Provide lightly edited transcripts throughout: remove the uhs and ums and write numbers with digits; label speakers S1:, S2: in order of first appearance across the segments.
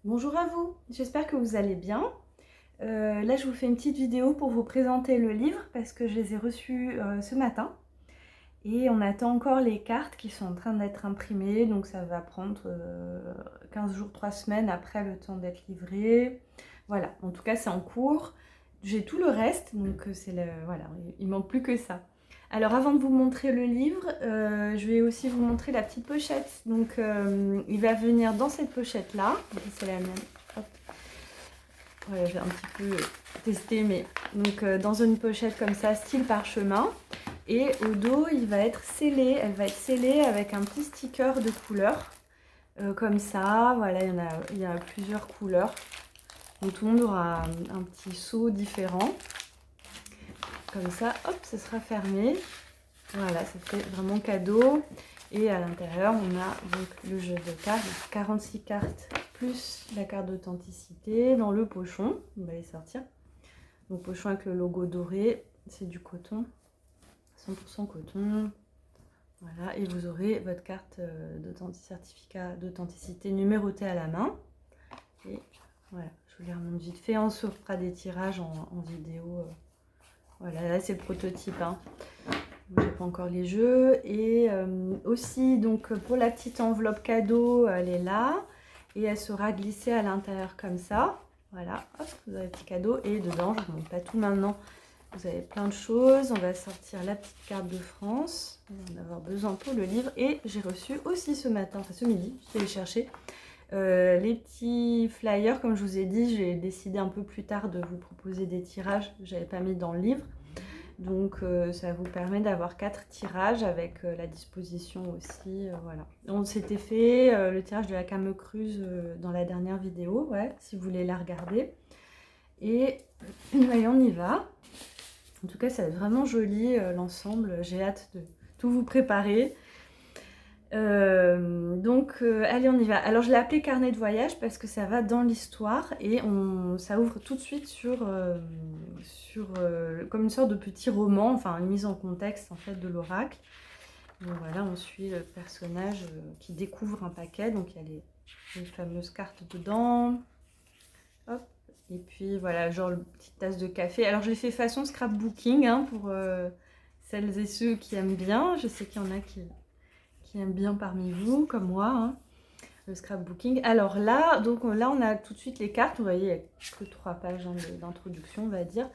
S1: Bonjour à vous, j'espère que vous allez bien. Là, je vous fais une petite vidéo pour vous présenter le livre parce que je les ai reçus ce matin. Et on attend encore les cartes qui sont en train d'être imprimées, donc ça va prendre 15 jours, 3 semaines après le temps d'être livré. Voilà, en tout cas c'est en cours. J'ai tout le reste, donc voilà, il manque plus que ça. Alors avant de vous montrer le livre, je vais aussi vous montrer la petite pochette. Donc il va venir dans cette pochette là, c'est la même. Hop. Ouais, j'ai un petit peu testé, mais donc dans une pochette comme ça, style parchemin. Et au dos, il va être scellé, elle va être scellée avec un petit sticker de couleur. Comme ça, voilà, il y a plusieurs couleurs. Donc tout le monde aura un petit seau différent. Comme ça, hop, ça sera fermé. Voilà, ça fait vraiment cadeau. Et à l'intérieur, on a donc le jeu de cartes, 46 cartes plus la carte d'authenticité dans le pochon. On va les sortir. Donc pochon avec le logo doré, c'est du coton, 100% coton. Voilà, et vous aurez votre carte certificat d'authenticité numérotée à la main. Et voilà, je vous les remonte vite fait. On se fera des tirages en vidéo. Voilà, là c'est le prototype. Hein. J'ai pas encore les jeux. Et aussi, donc pour la petite enveloppe cadeau, elle est là. Et elle sera glissée à l'intérieur comme ça. Voilà, hop, vous avez le petit cadeau. Et dedans, je ne vous montre pas tout maintenant. Vous avez plein de choses. On va sortir la petite carte de France. On va en avoir besoin pour le livre. Et j'ai reçu aussi ce matin, enfin ce midi, je vais les chercher, les petits flyers. Comme je vous ai dit, j'ai décidé un peu plus tard de vous proposer des tirages que je n'avais pas mis dans le livre. Donc ça vous permet d'avoir 4 tirages avec la disposition aussi. Voilà. On s'était fait le tirage de la Camecruz dans la dernière vidéo, ouais, si vous voulez la regarder. Et allez, on y va. En tout cas, ça va être vraiment joli l'ensemble. J'ai hâte de tout vous préparer. Allez, on y va. Alors, je l'ai appelé carnet de voyage parce que ça va dans l'histoire et ça ouvre tout de suite sur comme une sorte de petit roman, enfin une mise en contexte en fait de l'oracle. Donc voilà, on suit le personnage qui découvre un paquet. Donc il y a les fameuses cartes dedans. Hop. Et puis voilà, genre une petite tasse de café. Alors je l'ai fait façon scrapbooking hein, pour celles et ceux qui aiment bien. Je sais qu'il y en a qui aiment bien parmi vous, comme moi, hein, le scrapbooking. Alors là, donc là, on a tout de suite les cartes. Vous voyez, il n'y a que 3 pages hein, d'introduction, on va dire.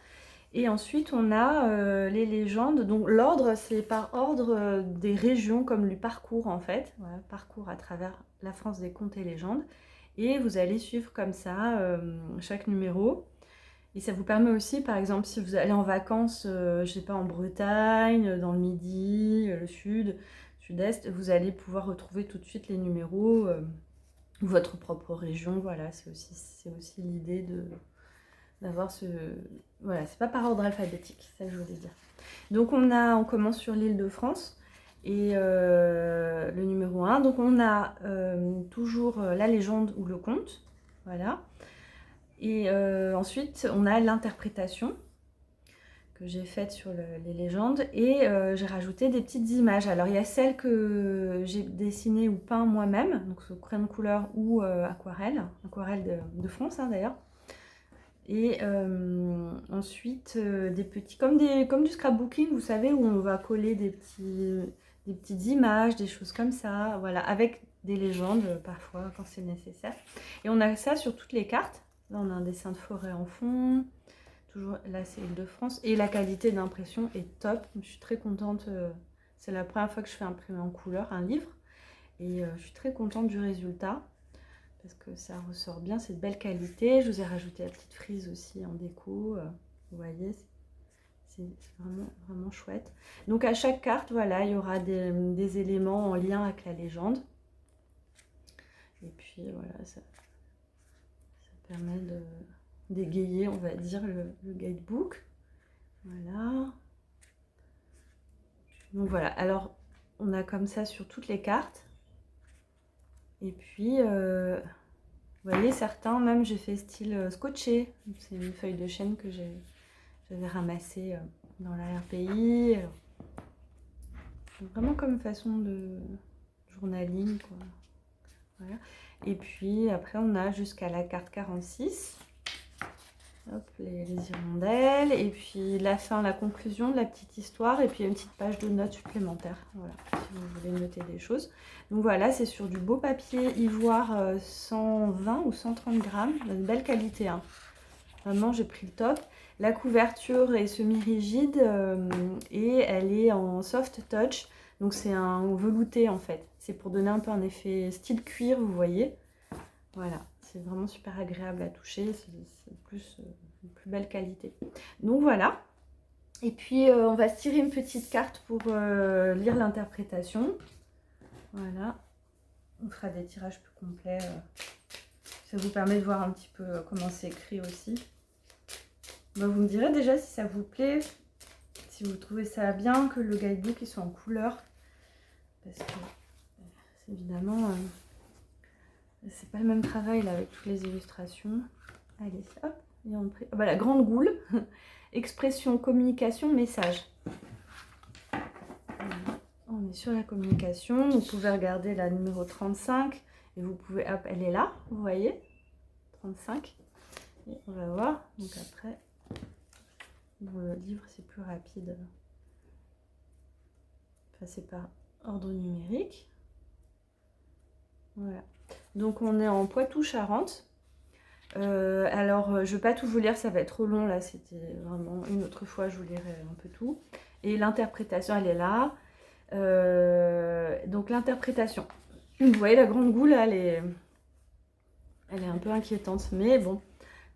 S1: Et ensuite, on a les légendes. Donc l'ordre, c'est par ordre des régions, comme le parcours en fait. Voilà, parcours à travers la France des contes et légendes. Et vous allez suivre comme ça chaque numéro. Et ça vous permet aussi, par exemple, si vous allez en vacances, je sais pas, en Bretagne, dans le Midi, le Sud, Sud-Est, vous allez pouvoir retrouver tout de suite les numéros, ou votre propre région. Voilà, c'est aussi l'idée d'avoir ce... Voilà, c'est pas par ordre alphabétique, c'est ça que je voulais dire. Donc on commence sur l'Île-de-France, et le numéro 1. Donc on a toujours la légende ou le conte, voilà. Et ensuite, on a l'interprétation que j'ai faite sur les légendes et j'ai rajouté des petites images. Alors, il y a celles que j'ai dessinées ou peint moi-même, donc sous crayon de couleur ou aquarelle de France hein, d'ailleurs. Et ensuite, des petits, comme du scrapbooking, vous savez, où on va coller des petites images, des choses comme ça, voilà, avec des légendes parfois quand c'est nécessaire. Et on a ça sur toutes les cartes. Là, on a un dessin de forêt en fond. Toujours, là, c'est Île-de-France. Et la qualité d'impression est top. Je suis très contente. C'est la première fois que je fais imprimer en couleur un livre. Et je suis très contente du résultat. Parce que ça ressort bien. C'est de belle qualité. Je vous ai rajouté la petite frise aussi en déco. Vous voyez, c'est vraiment, vraiment chouette. Donc, à chaque carte, voilà, il y aura des éléments en lien avec la légende. Et puis, voilà, ça permet d'égayer, on va dire, le guidebook. Voilà. Donc voilà, alors on a comme ça sur toutes les cartes. Et puis, vous voyez, certains, même j'ai fait style scotché. C'est une feuille de chêne que j'avais ramassée dans la RPI. Vraiment comme façon de journaling, quoi. Voilà. Et puis après, on a jusqu'à la carte 46. Hop, les hirondelles. Et puis la fin, la conclusion de la petite histoire. Et puis une petite page de notes supplémentaires. Voilà, si vous voulez noter des choses. Donc voilà, c'est sur du beau papier ivoire 120 ou 130 grammes. De belle qualité, hein. Vraiment, j'ai pris le top. La couverture est semi-rigide et elle est en soft touch. Donc c'est un velouté en fait. C'est pour donner un peu un effet style cuir, vous voyez. Voilà, c'est vraiment super agréable à toucher. C'est plus, une plus belle qualité. Donc voilà. Et puis on va se tirer une petite carte pour lire l'interprétation. Voilà. On fera des tirages plus complets. Ça vous permet de voir un petit peu comment c'est écrit aussi. Bah, vous me direz déjà si ça vous plaît, si vous trouvez ça bien que le guidebook il soit en couleur. Parce que évidemment, c'est pas le même travail là avec toutes les illustrations. Allez, hop, et on prie. Ah, bah, la grande goule, expression, communication, message. Voilà. On est sur la communication. Vous pouvez regarder la numéro 35 et vous pouvez, hop, elle est là, vous voyez, 35. Et on va voir. Donc après. Dans le livre, c'est plus rapide. Enfin, c'est par ordre numérique. Voilà. Donc, on est en Poitou-Charentes. Alors, je ne vais pas tout vous lire, ça va être trop long. Là, c'était vraiment une autre fois, je vous lirai un peu tout. Et l'interprétation, elle est là. Donc, l'interprétation. Vous voyez, la grande goule, elle est un peu inquiétante. Mais bon,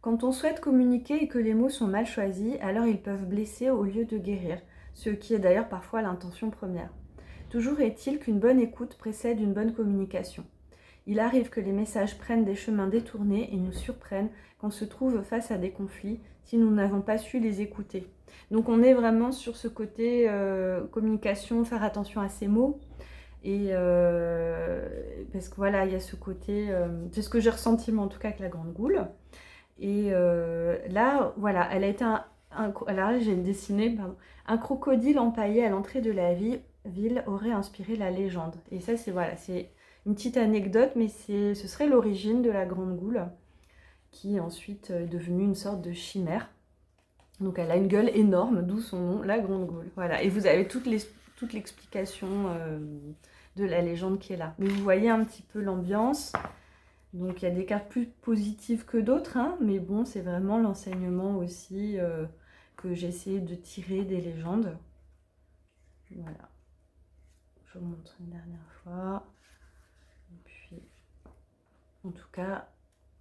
S1: quand on souhaite communiquer et que les mots sont mal choisis, alors ils peuvent blesser au lieu de guérir, ce qui est d'ailleurs parfois l'intention première. Toujours est-il qu'une bonne écoute précède une bonne communication. Il arrive que les messages prennent des chemins détournés et nous surprennent quand on se trouve face à des conflits si nous n'avons pas su les écouter. Donc on est vraiment sur ce côté communication, faire attention à ses mots. Et parce que voilà, il y a ce côté, c'est ce que j'ai ressenti moi en tout cas avec la grande goule. Et là, voilà, elle a été alors là, j'ai dessiné un crocodile empaillé à l'entrée de la ville aurait inspiré la légende. Et ça, c'est voilà, c'est une petite anecdote, mais ce serait l'origine de la grande goule, qui ensuite est devenue une sorte de chimère. Donc elle a une gueule énorme, d'où son nom, la grande goule. Voilà, et vous avez toute l'explication de la légende qui est là. Mais vous voyez un petit peu l'ambiance. Donc il y a des cartes plus positives que d'autres, hein, mais bon, c'est vraiment l'enseignement aussi que j'ai essayé de tirer des légendes. Voilà. Je vous montre une dernière fois. Et puis, en tout cas,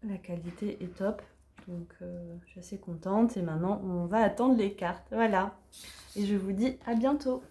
S1: la qualité est top. Donc je suis assez contente. Et maintenant, on va attendre les cartes. Voilà. Et je vous dis à bientôt.